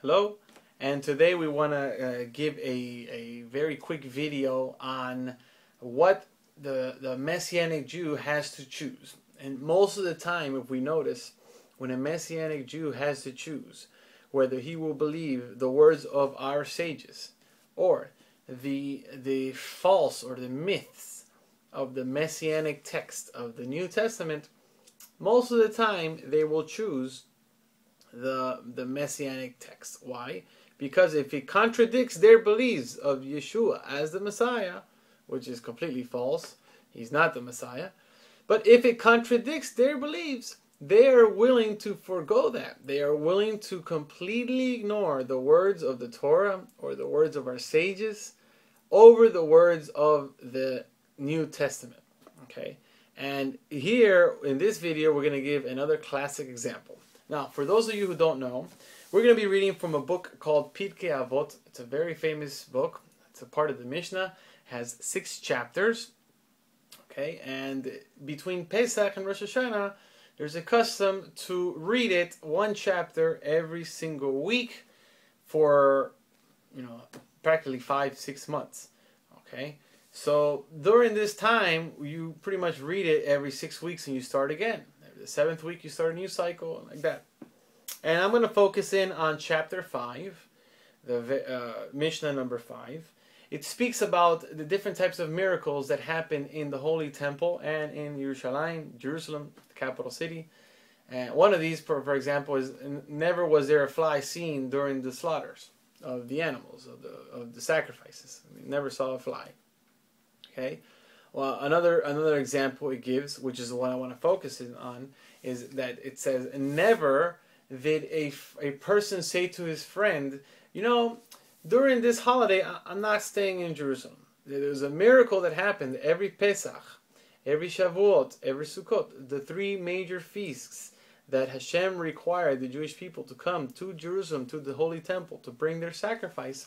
Hello, and today we want to give a very quick video on what the Messianic Jew has to choose. And most of the time, if we notice, when a Messianic Jew has to choose whether he will believe the words of our sages or the false or the myths of the Messianic text of the New Testament, most of the time they will choose the Messianic text. Why? Because if it contradicts their beliefs of Yeshua as the Messiah, which is completely false, he's not the Messiah, but if it contradicts their beliefs, they are willing to forego that. They are willing to completely ignore the words of the Torah or the words of our sages over the words of the New Testament. Okay? And here in this video, we're going to give another classic example. Now, for those of you who don't know, we're going to be reading from a book called Pirkei Avot. It's a very famous book. It's a part of the Mishnah. It has 6 chapters. Okay, and between Pesach and Rosh Hashanah, there's a custom to read it one chapter every single week for, practically 5-6 months. Okay, so during this time, you pretty much read it every 6 weeks and you start again. The 7th week, you start a new cycle, like that. And I'm going to focus in on chapter 5, the Mishnah number 5. It speaks about the different types of miracles that happen in the Holy Temple and in Jerusalem, the capital city. And one of these, for example, is never was there a fly seen during the slaughters of the animals, of the sacrifices. We never saw a fly. Okay. Well, another example it gives, which is the one I want to focus in on, is that it says, never did a person say to his friend, during this holiday, I'm not staying in Jerusalem. There's a miracle that happened every Pesach, every Shavuot, every Sukkot, the 3 major feasts that Hashem required the Jewish people to come to Jerusalem, to the Holy Temple, to bring their sacrifice.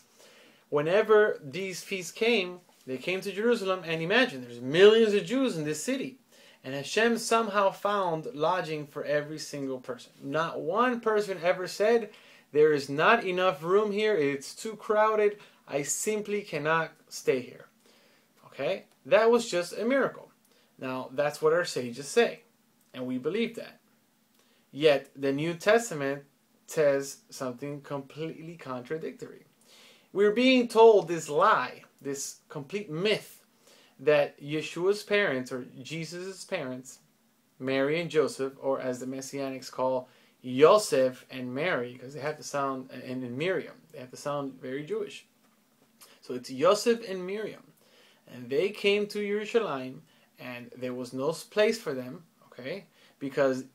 Whenever these feasts came, they came to Jerusalem, and imagine, there's millions of Jews in this city. And Hashem somehow found lodging for every single person. Not one person ever said, there is not enough room here, it's too crowded, I simply cannot stay here. Okay? That was just a miracle. Now, that's what our sages say. And we believe that. Yet, the New Testament says something completely contradictory. We're being told this lie, this complete myth, that Yeshua's parents, or Jesus' parents, Mary and Joseph, or as the Messianics call, Yosef and Mary, because they have to sound, and Miriam, they have to sound very Jewish. So it's Yosef and Miriam, and they came to Jerusalem, and there was no place for them, okay, because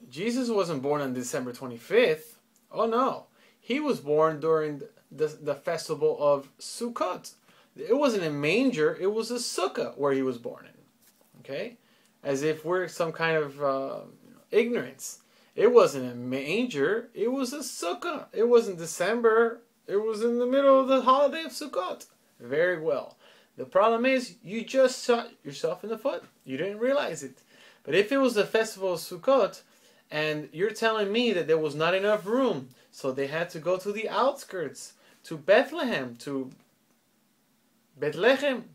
Jesus wasn't born on December 25th. Oh no, he was born during the festival of Sukkot. It wasn't a manger, it was a sukkah where he was born in. Okay? As if we're some kind of ignorance. It wasn't a manger, it was a sukkah. It wasn't December, it was in the middle of the holiday of Sukkot. Very well. The problem is, you just shot yourself in the foot. You didn't realize it. But if it was the festival of Sukkot, and you're telling me that there was not enough room, so they had to go to the outskirts, to Bethlehem, to Bethlehem.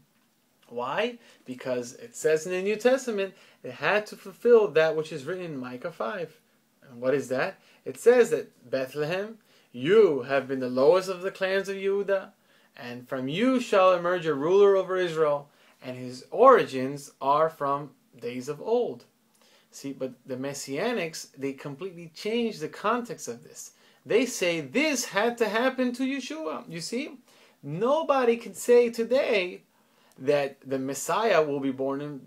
Why? Because it says in the New Testament, it had to fulfill that which is written in Micah 5. And what is that? It says that Bethlehem, you have been the lowest of the clans of Judah, and from you shall emerge a ruler over Israel, and his origins are from days of old. See, but the Messianics, they completely changed the context of this. They say this had to happen to Yeshua. You see? Nobody can say today that the Messiah will be born in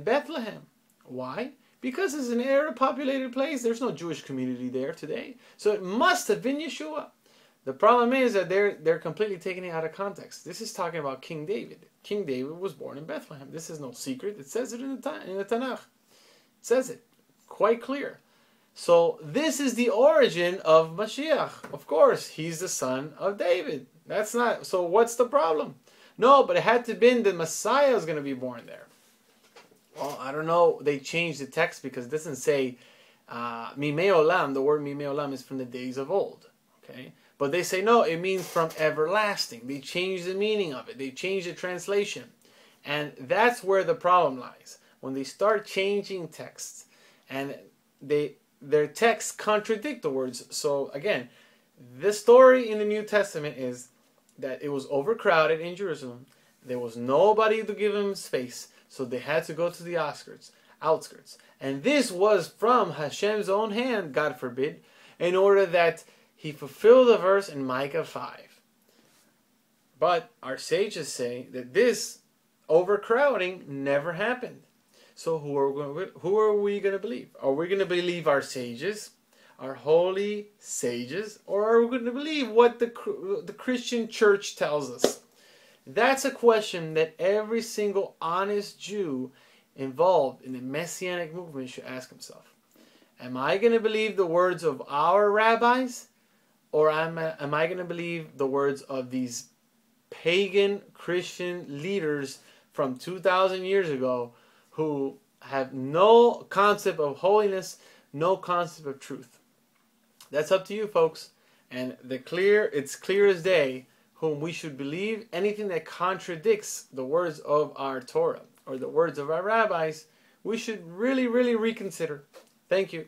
Bethlehem. Why? Because it's an Arab-populated place. There's no Jewish community there today. So it must have been Yeshua. The problem is that they're completely taking it out of context. This is talking about King David. King David was born in Bethlehem. This is no secret. It says it in the Tanakh. It says it. Quite clear. So this is the origin of Mashiach. Of course, he's the son of David. That's not, so what's the problem? No, but it had to have been the Messiah is going to be born there. Well, I don't know. They changed the text because it doesn't say Mimei Olam. The word Mimei Olam is from the days of old. Okay, But they say, no, it means from everlasting. They change the meaning of it. They change the translation. And that's where the problem lies. When they start changing texts and their texts contradict the words. So again, the story in the New Testament is that it was overcrowded in Jerusalem. There was nobody to give them space. So they had to go to the outskirts. And this was from Hashem's own hand, God forbid, in order that he fulfilled the verse in Micah 5. But our sages say that this overcrowding never happened. So who are we going to believe? Are we going to believe our sages, our holy sages, or are we going to believe what the Christian church tells us? That's a question that every single honest Jew involved in the Messianic movement should ask himself. Am I going to believe the words of our rabbis, or am I going to believe the words of these pagan Christian leaders from 2,000 years ago who have no concept of holiness, no concept of truth? That's up to you, folks. And it's clear as day whom we should believe. Anything that contradicts the words of our Torah or the words of our rabbis, we should really, really reconsider. Thank you.